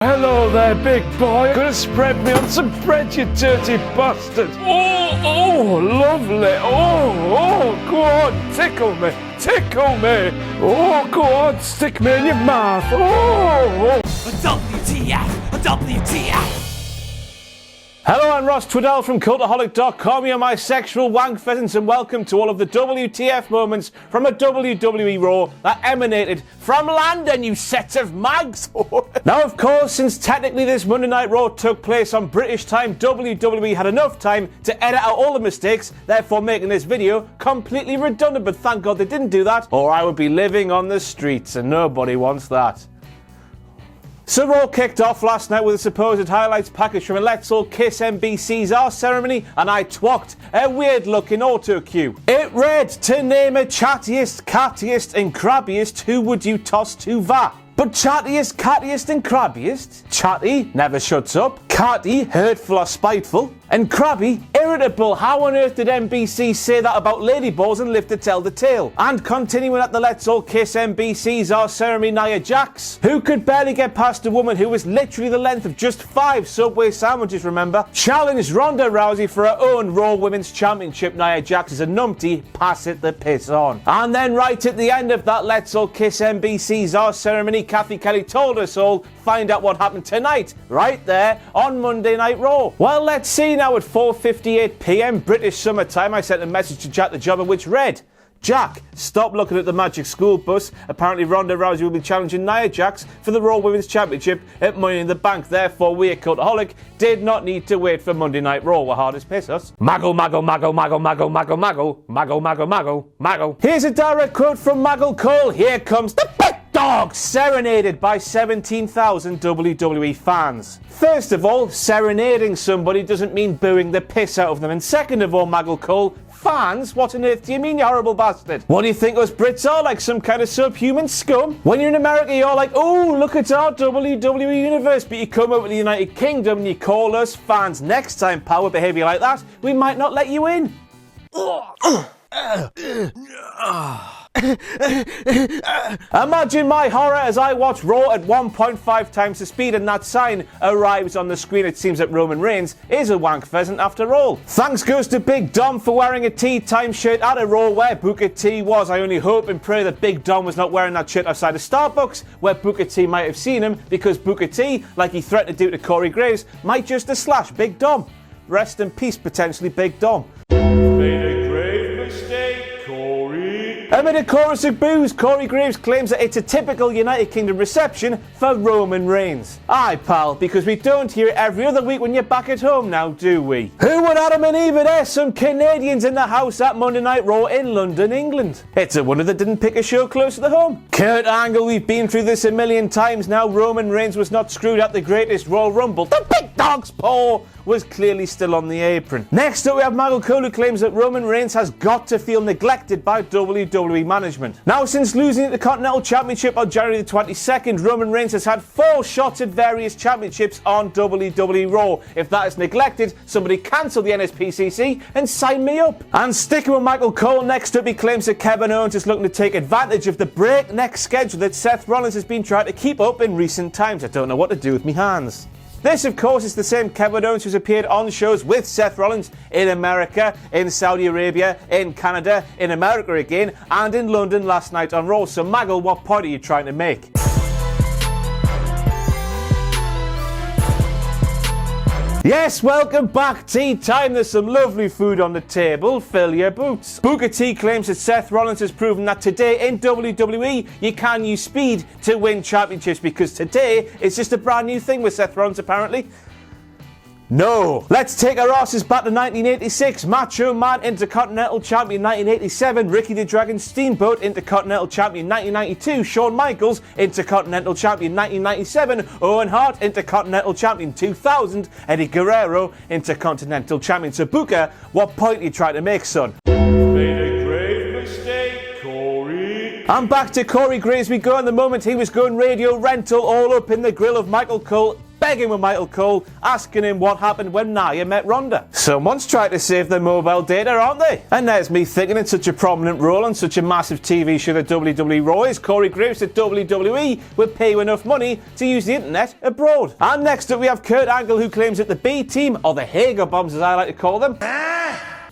Hello there, big boy. Gonna spread me on some bread, you dirty bastard. Oh, lovely. Oh, go on, tickle me. Tickle me. Oh, go on, stick me in your mouth. Oh. WTF, WTF. Hello, I'm Ross Twiddell from Cultaholic.com. You're my sexual wank pheasants, and welcome to all of the WTF moments from a WWE RAW that emanated from London, you sets of mugs. Now, of course, since technically this Monday Night Raw took place on British time, WWE had enough time to edit out all the mistakes, therefore making this video completely redundant. But thank God they didn't do that, or I would be living on the streets, and nobody wants that. So Raw kicked off last night with a supposed highlights package from a Let's All Kiss MBC's RAW ceremony, and I twacked a weird looking auto cue. It read, to name a chattiest, cattiest and crabbiest, who would you toss to that? But chattiest, cattiest and crabbiest? Chatty never shuts up, catty hurtful or spiteful, and crabby irritable. How on earth did NBC say that about ladyballs and live to tell the tale? And continuing at the Let's All Kiss MBC's RAW ceremony, Nia Jax, who could barely get past a woman who was literally the length of just 5 Subway sandwiches, remember, challenged Ronda Rousey for her own Raw Women's Championship. Nia Jax is a numpty, pass it the piss on. And then right at the end of that Let's All Kiss MBC's RAW ceremony, Kathy Kelly told us all, find out what happened tonight, right there on Monday Night Raw. Well, let's see now. At 4:58 p.m. British Summer Time, I sent a message to Jack the Jobber which read, Jack, stop looking at the magic school bus. Apparently Ronda Rousey will be challenging Nia Jax for the Raw Women's Championship at Money in the Bank. Therefore, we at Cultaholic did not need to wait for Monday Night Raw. We're hard as piss, us. Maggle, maggle, maggle, maggle, maggle, maggle, maggle, maggle, maggle, maggle, maggle. Here's a direct quote from Maggle Cole. Here comes the big dog, serenaded by 17,000 WWE fans. First of all, serenading somebody doesn't mean booing the piss out of them. And second of all, Maggle Cole, fans? What on earth do you mean, you horrible bastard? What do you think us Brits are, like some kind of subhuman scum? When you're in America, you're like, oh, look at our WWE universe, but you come over to the United Kingdom and you call us fans. Next time, pal, with behaviour like that, we might not let you in. Imagine my horror as I watch Raw at 1.5 times the speed and that sign arrives on the screen. It seems that Roman Reigns is a wank pheasant after all. Thanks goes to Big Dom for wearing a Tea Time shirt at a Raw where Booker T was. I only hope and pray that Big Dom was not wearing that shirt outside of Starbucks where Booker T might have seen him, because Booker T, like he threatened to do to Corey Graves, might just have slashed Big Dom. Rest in peace, potentially, Big Dom. Made a grave mistake, Corey. Amid a chorus of boos, Corey Graves claims that it's a typical United Kingdom reception for Roman Reigns. Aye, pal, because we don't hear it every other week when you're back at home now, do we? Who would Adam and Eve? There's some Canadians in the house at Monday Night Raw in London, England. It's a wonder they didn't pick a show closer to home. Kurt Angle, we've been through this a million times now. Roman Reigns was not screwed at the greatest Royal Rumble. The big dog's paw was clearly still on the apron. Next up, we have Maggle Cole, who claims that Roman Reigns has got to feel neglected by WWE management. Now, since losing the Continental Championship on January the 22nd, Roman Reigns has had 4 shots at various championships on WWE Raw. If that is neglected, somebody cancel the NSPCC and sign me up. And sticking with Michael Cole, next up he claims that Kevin Owens is looking to take advantage of the breakneck schedule that Seth Rollins has been trying to keep up in recent times. I don't know what to do with me hands. This, of course, is the same Kevin Owens who's appeared on shows with Seth Rollins in America, in Saudi Arabia, in Canada, in America again, and in London last night on Raw. So, Maggle, what point are you trying to make? Yes, welcome back. Tea time. There's some lovely food on the table. Fill your boots. Booker T claims that Seth Rollins has proven that today in WWE you can use speed to win championships, because today it's just a brand new thing with Seth Rollins apparently. No. Let's take our asses back to 1986. Macho Man Intercontinental Champion 1987. Ricky the Dragon Steamboat Intercontinental Champion 1992. Shawn Michaels Intercontinental Champion 1997. Owen Hart Intercontinental Champion 2000. Eddie Guerrero Intercontinental Champion. So Booker, what point are you trying to make, son? Made a grave mistake, Corey. And back to Corey Graves we go. In the moment he was going radio rental all up in the grill of Michael Cole begging with Michael Cole, asking him what happened when Nia met Ronda. Someone's tried to save their mobile data, aren't they? And there's me thinking in such a prominent role on such a massive TV show that WWE RAW is, Corey Graves at WWE would pay you enough money to use the internet abroad. And next up we have Kurt Angle, who claims that the B team, or the Hager Bombs as I like to call them,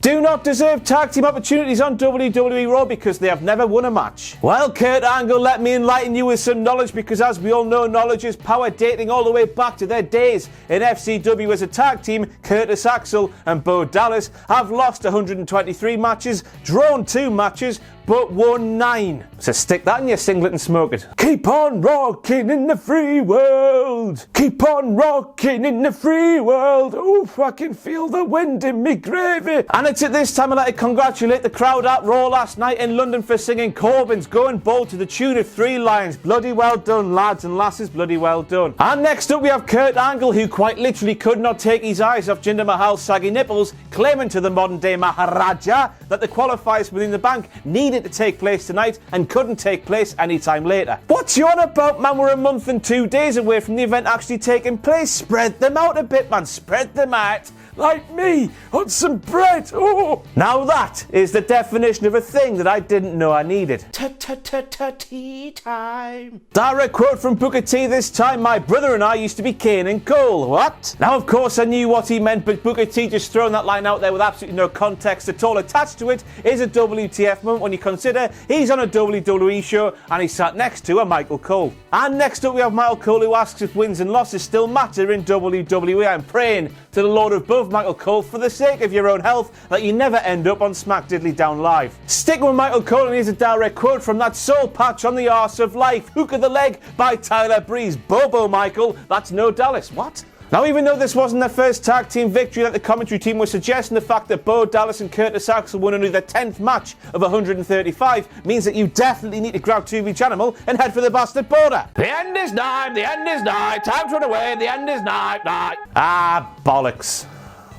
do not deserve tag team opportunities on WWE RAW because they have never won a match. Well, Kurt Angle, let me enlighten you with some knowledge, because as we all know, knowledge is power, dating all the way back to their days in FCW as a tag team. Curtis Axel and Bo Dallas have lost 123 matches, drawn 2 matches, but won 9. So stick that in your singlet and smoke it. Keep on rocking in the free world. Keep on rocking in the free world. Oof, I can feel the wind in me gravy. And it's at this time I'd like to congratulate the crowd at Raw last night in London for singing Corbin's Going Bold to the tune of 3 lines. Bloody well done, lads and lasses, bloody well done. And next up we have Kurt Angle, who quite literally could not take his eyes off Jinder Mahal's saggy nipples, claiming to the modern day Maharaja that the qualifiers within the bank needed to take place tonight and couldn't take place any time later. What's you on about, man? We're a month and 2 days away from the event actually taking place. Spread them out a bit, man. Spread them out. Like me, on some bread. Oh. Now that is the definition of a thing that I didn't know I needed. Tea time. Direct quote from Booker T this time. My brother and I used to be Kane and Cole. What? Now, of course, I knew what he meant, but Booker T just throwing that line out there with absolutely no context at all attached to it is a WTF moment when you consider he's on a WWE show and he sat next to a Michael Cole. And next up we have Michael Cole, who asks if wins and losses still matter in WWE. I'm praying to the Lord above, Michael Cole, for the sake of your own health, that you never end up on Smack Diddly Down Live. Sticking with Michael Cole, and here's a direct quote from that soul patch on the arse of life. Hook of the leg by Tyler Breeze. Bobo, Michael, that's no Dallas. What? Now, even though this wasn't their first tag team victory, that the commentary team was suggesting, the fact that Bo Dallas and Curtis Axel won only their 10th match of 135 means that you definitely need to grab 2 each animal and head for the bastard border. The end is nigh, the end is nigh, time to run away, the end is nigh, nigh. Ah, bollocks.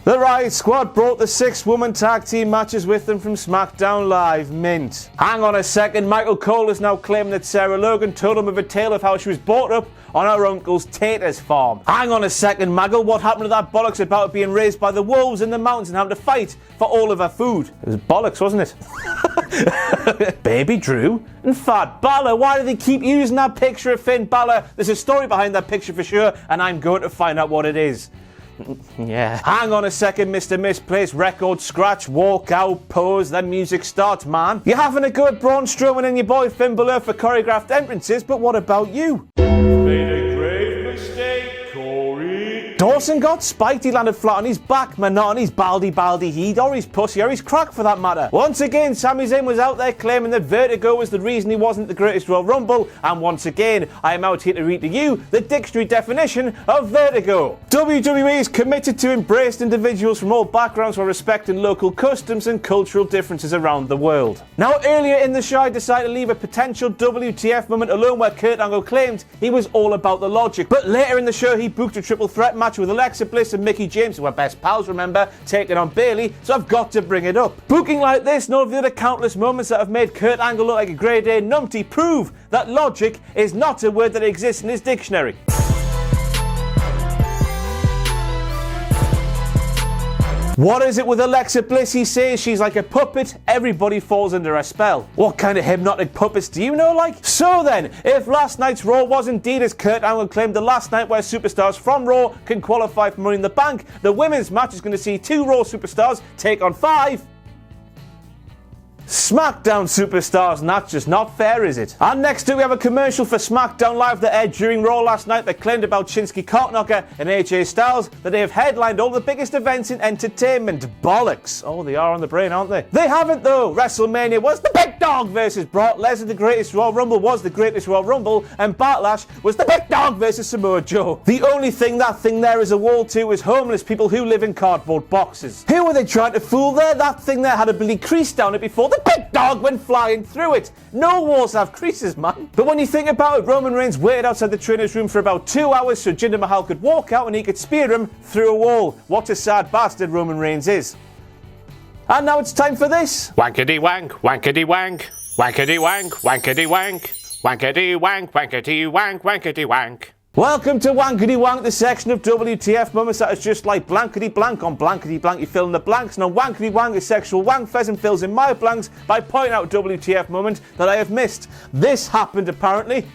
The Riott Squad brought the 6-woman tag team matches with them from SmackDown Live. Mint. Hang on a second, Michael Cole is now claiming that Sarah Logan told him of a tale of how she was brought up on her uncle's taters farm. Hang on a second, Maggle, what happened to that bollocks about being raised by the wolves in the mountains and having to fight for all of her food? It was bollocks, wasn't it? Baby Drew and Fat Bálor. Why do they keep using that picture of Finn Bálor? There's a story behind that picture for sure, and I'm going to find out what it is. Yeah. Hang on a second, Mr. Misplaced Record Scratch, walk out, pose, then music starts, man. You're having a go at Braun Strowman and your boy Finn Bálor for choreographed entrances, but what about you? Made a grave mistake, Corey. Dawson got spiked, he landed flat on his back, man, not on his baldy heed, or his pussy, or his crack for that matter. Once again, Sami Zayn was out there claiming that Vertigo was the reason he wasn't the greatest Royal Rumble, and once again, I am out here to read to you the dictionary definition of Vertigo. WWE is committed to embrace individuals from all backgrounds while respecting local customs and cultural differences around the world. Now, earlier in the show, I decided to leave a potential WTF moment alone where Kurt Angle claimed he was all about the logic, but later in the show, he booked a triple threat match with Alexa Bliss and Mickie James, who are best pals, remember, taking on Bayley, so I've got to bring it up. Booking like this and all of the other countless moments that have made Kurt Angle look like a grade A numpty prove that logic is not a word that exists in his dictionary. What is it with Alexa Bliss? He says she's like a puppet, everybody falls under her spell. What kind of hypnotic puppets do you know, like? So then, if last night's Raw was indeed, as Kurt Angle claimed, the last night where superstars from Raw can qualify for Money in the Bank, the women's match is going to see 2 Raw superstars take on 5 SmackDown superstars, and that's just not fair, is it? And next up we have a commercial for SmackDown Live that aired during Raw last night that claimed about Shinsuke Cocknocker and AJ Styles that they have headlined all the biggest events in entertainment. Bollocks. Oh, they are on the brain, aren't they? They haven't though. WrestleMania was the big dog versus Brock Lesnar, the greatest Royal Rumble was the greatest Royal Rumble, and Backlash was the big dog versus Samoa Joe. The only thing that thing there is a wall to is homeless people who live in cardboard boxes. Who were they trying to fool there? That thing there had a bloody crease down it before the big dog went flying through it. No walls have creases, man. But when you think about it, Roman Reigns waited outside the trainer's room for about 2 hours so Jinder Mahal could walk out and he could spear him through a wall. What a sad bastard Roman Reigns is. And now it's time for this. Wankety wank, wankety wank, wankety wank, wankety wank, wankety wank, wankety wank, wankety wank. Welcome to Wankety Wank, the section of WTF moments that is just like blankety blank on blankety blank. You fill in the blanks, and on Wankety Wank, the sexual wank pheasant fills in my blanks by pointing out a WTF moment that I have missed. This happened apparently.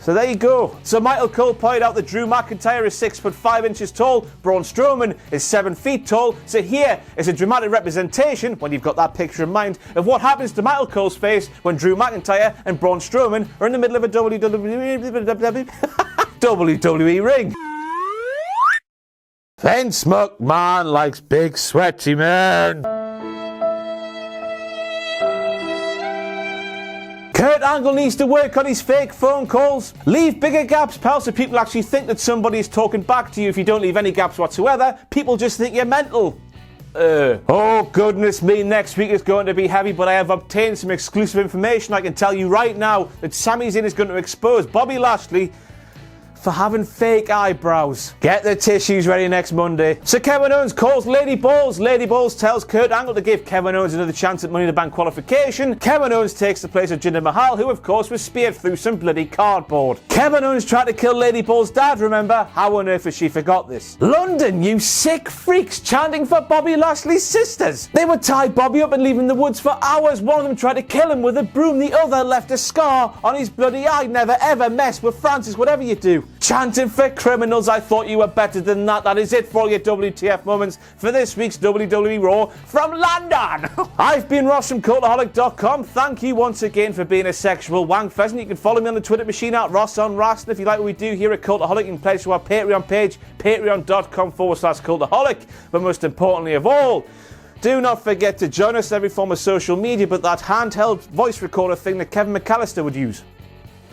So there you go. So Michael Cole pointed out that Drew McIntyre is 6'5" tall, Braun Strowman is 7 feet tall. So here is a dramatic representation, when you've got that picture in mind, of what happens to Michael Cole's face when Drew McIntyre and Braun Strowman are in the middle of a WWE ring. Vince McMahon likes big sweaty men. Kurt Angle needs to work on his fake phone calls. Leave bigger gaps, pal, so people actually think that somebody is talking back to you. If you don't leave any gaps whatsoever, people just think you're mental. Oh, goodness me, next week is going to be heavy, but I have obtained some exclusive information. I can tell you right now that Sami Zayn is going to expose Bobby Lashley for having fake eyebrows. Get the tissues ready next Monday. So Kevin Owens calls Lady Balls. Lady Balls tells Kurt Angle to give Kevin Owens another chance at Money in the Bank qualification. Kevin Owens takes the place of Jinder Mahal, who of course was speared through some bloody cardboard. Kevin Owens tried to kill Lady Balls' dad, remember? How on earth has she forgot this? London, you sick freaks, chanting for Bobby Lashley's sisters. They would tie Bobby up and leave him in the woods for hours. One of them tried to kill him with a broom. The other left a scar on his bloody eye. Never ever mess with Francis, whatever you do. Chanting for criminals, I thought you were better than that. That is it for all your WTF moments for this week's WWE RAW from London. I've been Ross from Cultaholic.com. Thank you once again for being a sexual wank pheasant. You can follow me on the Twitter machine at RossOnRast. And if you like what we do here at Cultaholic, you can pledge to our Patreon page, patreon.com/Cultaholic. But most importantly of all, do not forget to join us on every form of social media but that handheld voice recorder thing that Kevin McAllister would use.